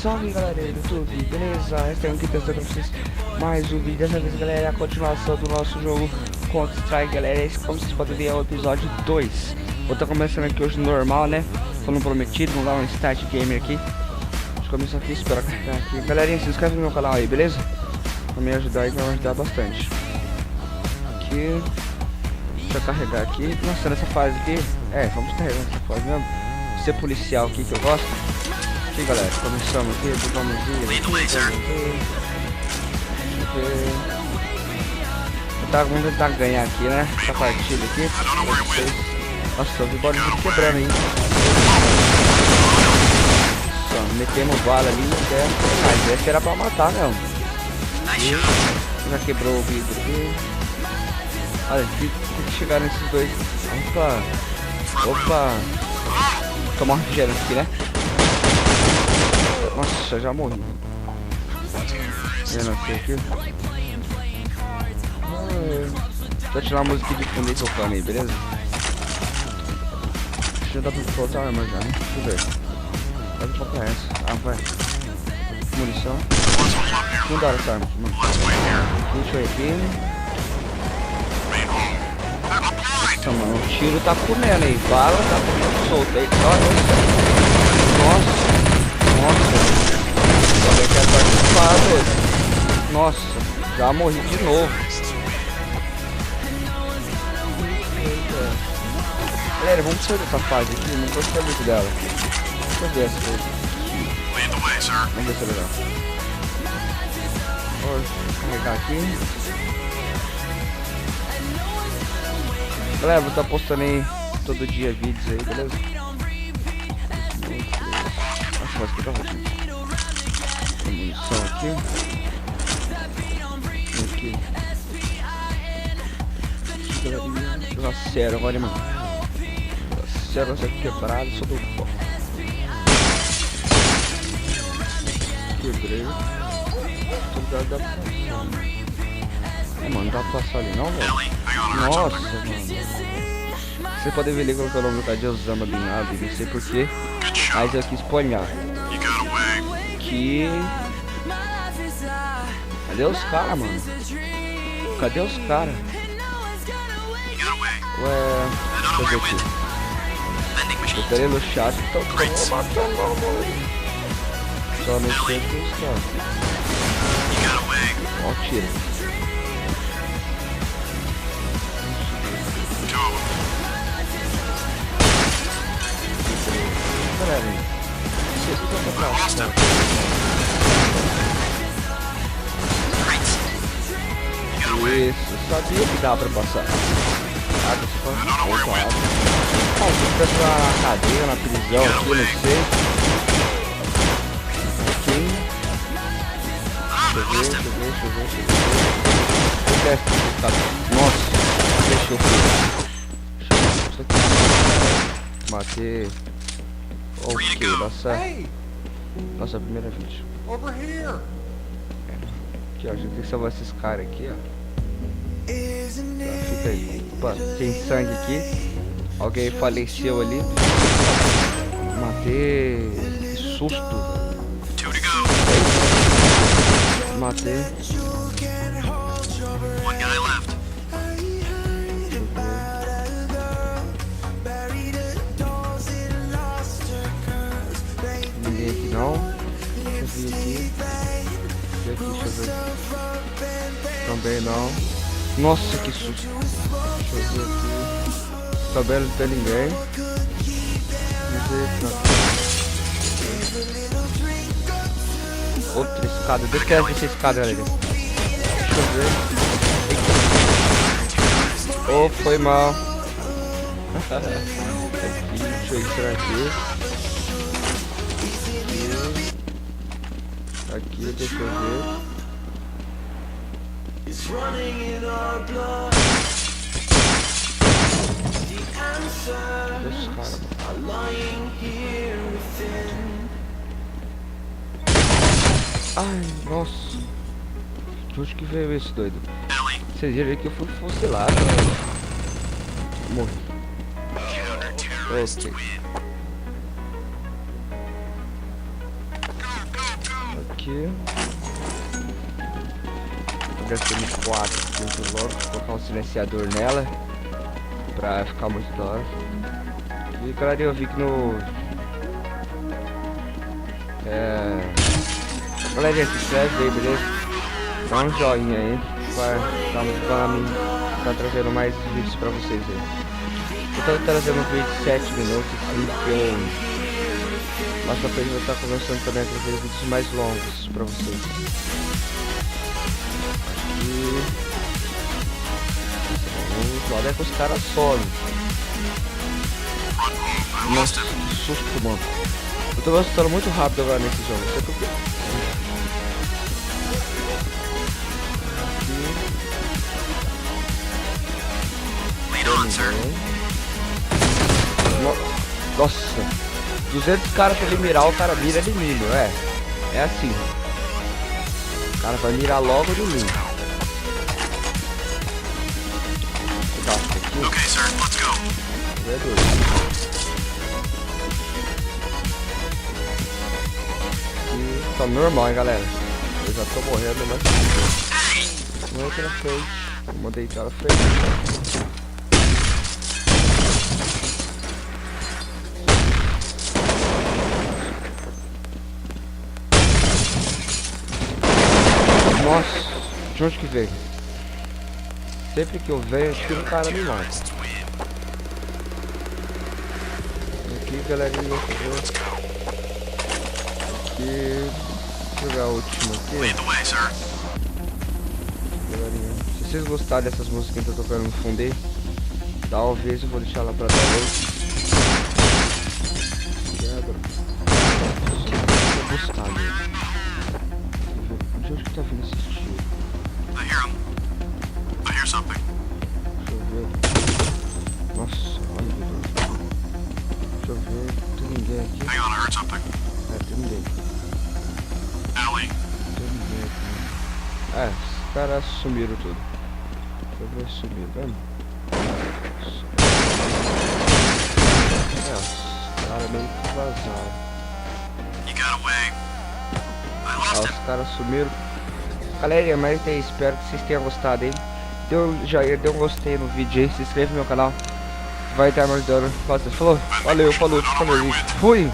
Salve galera do YouTube, beleza? Estamos aqui testando pra vocês mais um vídeo. Dessa vez, galera, é a continuação do nosso jogo Counter Strike, galera. Esse, como vocês podem ver, é o episódio 2. Vou estar começando aqui hoje no normal, né? Como prometido, vamos dar um start gamer aqui. Deixa eu começar aqui, esperar carregar aqui. Galerinha, se inscreve no meu canal aí, beleza? Pra me ajudar aí, vai me ajudar bastante. Aqui. Deixa eu carregar aqui. Nossa, nessa fase aqui. Vamos carregar nessa fase mesmo. Ser policial aqui que eu gosto. Aqui, galera, começamos aqui, vamos ver. Vamos tentar ganhar aqui, né? Essa partida aqui. Nossa, eu vi bola quebrando aí. Só, metemos bala ali, mas essa era pra matar, não. Já quebrou o vidro aqui. Olha, tem que chegar nesses dois. Opa! Tomar um refrigerante aqui, né? Nossa, já morri. Eu não sei aqui. Vou tirar a música de fundo e tocando aí, beleza? Já dá pra soltar a arma já, né? Deixa eu ver. Pode comprar essa. Ah, vai. Munição. Não dá essa arma, mano. Deixa eu ir aqui. Nossa, mano, o tiro tá comendo aí. Bala tá comendo solta aí. Nossa. Também quero participar, doido. Nossa, já morri de novo. Galera, vamos sair dessa fase aqui. Não gostei muito dela. Deixa eu ver essa coisa. Vamos ver se é legal. Vou carregar aqui. Galera, vou estar postando aí todo dia vídeos aí, beleza? Nossa, mas que tá ótimo. Munição aqui. Lacero agora, mano. Lacero essa quebrada, só do pó. Quebrei. Dá pra passar. Mano, não dá pra passar ali não, velho. Nossa, mano. Você pode ver ali colocar o nome de Osama Bin Laden, não sei porquê. Mas eu quis espalhar. Que... Cadê os caras, mano? Cadê os caras? Ué... Deixa eu ver aqui. Eu estaria no chat, então tô matando, mano. Só não sei que os caras. Ó o tiro. Galera, isso, sabia que dá pra passar. Ah, você pode passar. Ah, você fica na cadeia, na prisão aqui, não sei. Aqui. Deixa eu ver. Nossa, deixa eu ver. Matei. Ok, nossa primeira vídeo. Aqui, ó, a gente tem que salvar esses caras aqui, ó. Tá, fica aí. Opa, tem sangue aqui. Alguém faleceu ali. Matei. Que susto. Matei. Ninguém aqui não. Deixa eu vir aqui. Deixa eu ver. Também não. Nossa, que susto. Deixa eu ver aqui. Também não tem ninguém. Outra escada. Deixa eu ver essa escada, galera. Deixa eu ver. Oh, foi mal. Aqui, deixa eu entrar aqui. Aqui, deixa eu ver. It's running in our blood. The answers are lying here within. Ai, nossa. De onde que veio esse doido? Vocês viram que eu fui fusilado, velho. Morri. Ok. aqui. Vou descer no 4 aqui logo, colocar um silenciador nela pra ficar muito da hora. E galera, eu vi que no... Galera, se inscreve aí, beleza? Dá um joinha aí, vai tá trazendo mais vídeos pra vocês aí. Eu tô trazendo um vídeo de 7 minutos, assim, porque eu... mais pra frente eu vou estar começando também a trazer vídeos mais longos pra vocês. E... olha com os caras solo. Nossa, que susto, mano. Eu tô gostando muito rápido agora nesse jogo, não sei porquê. Nossa, 200 caras pra ele mirar, o cara mira de mim, é assim. O cara vai mirar logo de mim. Okay, sir, let's go. E tá normal, hein, galera. Eu já tô morrendo, mas... não entra na frente. Vou deitar na frente. Nossa, de onde que veio? Sempre que eu venho, acho que o cara me mata. Aqui, galerinha. Aqui. Vou jogar o último aqui. Galerinha, se vocês gostaram dessas músicas que eu tô tocando no fundo aí, talvez eu vou deixar lá pra trás. Quebra. Vou gostar, né? De onde que tá vindo esse tiro? I hear him. I hear something. Deixa eu ver. Nossa, olha meu Deus. Deixa eu ver. Não tem ninguém aqui. Hang on, I heard something. Tem ninguém. Alley. Tem ninguém aqui. Os caras sumiram tudo. Deixa eu ver se sumiram, vamos. Os caras meio que vazaram. You got away. I lost him. Os caras sumiram. Galera, mas é isso, espero que vocês tenham gostado aí. Dê um gostei no vídeo aí, se inscreve no meu canal. Vai estar me ajudando. Falou, valeu, falou, fui!